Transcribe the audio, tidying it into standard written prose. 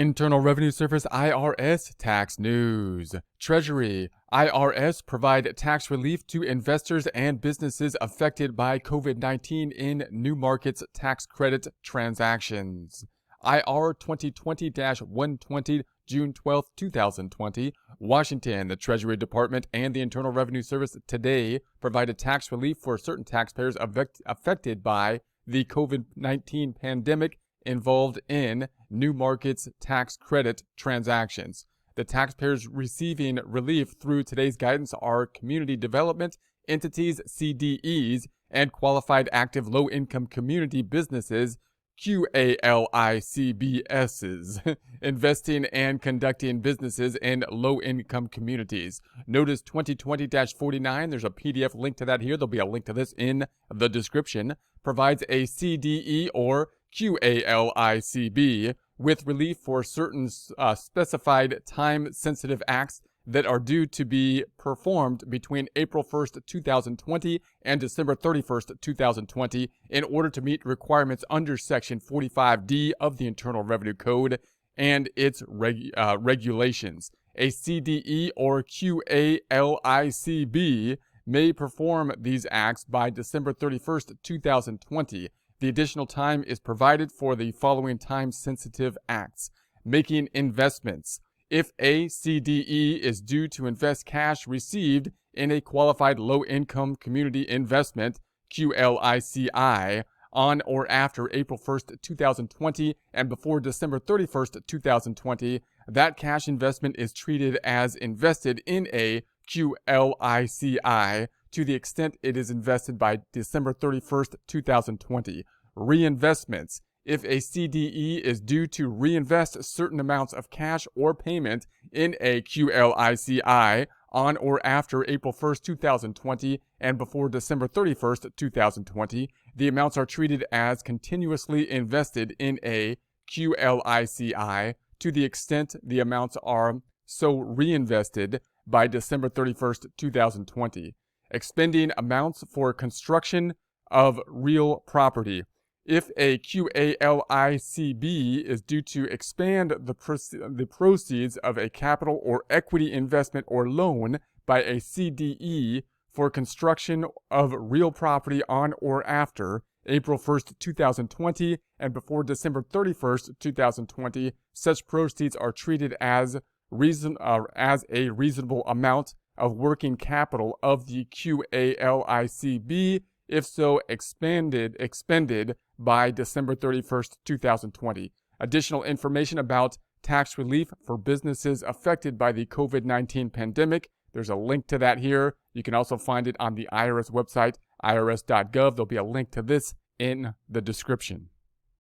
Internal Revenue Service IRS tax news. Treasury IRS provide tax relief to investors and businesses affected by COVID-19 in new markets tax credit transactions. IR 2020-120, June 12, 2020. Washington, the Treasury Department and the Internal Revenue Service today provided tax relief for certain taxpayers affected by the COVID-19 pandemic involved in new markets tax credit transactions. The taxpayers receiving relief through today's guidance are community development entities, CDEs, and qualified active low-income community businesses, QALICBs, investing and conducting businesses in low-income communities. Notice 2020-49, there's a PDF link to that here. There'll be a link to this in the description. Provides a CDE or QALICB with relief for certain specified time-sensitive acts that are due to be performed between April 1st, 2020 and December 31st, 2020 in order to meet requirements under Section 45D of the Internal Revenue Code and its regulations. A CDE or QALICB may perform these acts by December 31st, 2020. The additional time is provided for the following time-sensitive acts. Making investments. If a CDE is due to invest cash received in a qualified low-income community investment, QLICI, on or after April 1st, 2020 and before December 31st, 2020, that cash investment is treated as invested in a QLICI to the extent it is invested by December 31st, 2020. Reinvestments. If a CDE is due to reinvest certain amounts of cash or payment in a QLICI on or after April 1st, 2020 and before December 31st, 2020, the amounts are treated as continuously invested in a QLICI to the extent the amounts are so reinvested by December 31st, 2020. Expending amounts for construction of real property. If a QALICB is due to expand the proceeds of a capital or equity investment or loan by a CDE for construction of real property on or after April 1st, 2020 and before December 31st, 2020, such proceeds are treated as a reasonable amount of working capital of the QALICB, if so expended by December 31st, 2020. Additional information about tax relief for businesses affected by the COVID-19 pandemic, there's a link to that here. You can also find it on the IRS website, irs.gov. There'll be a link to this in the description.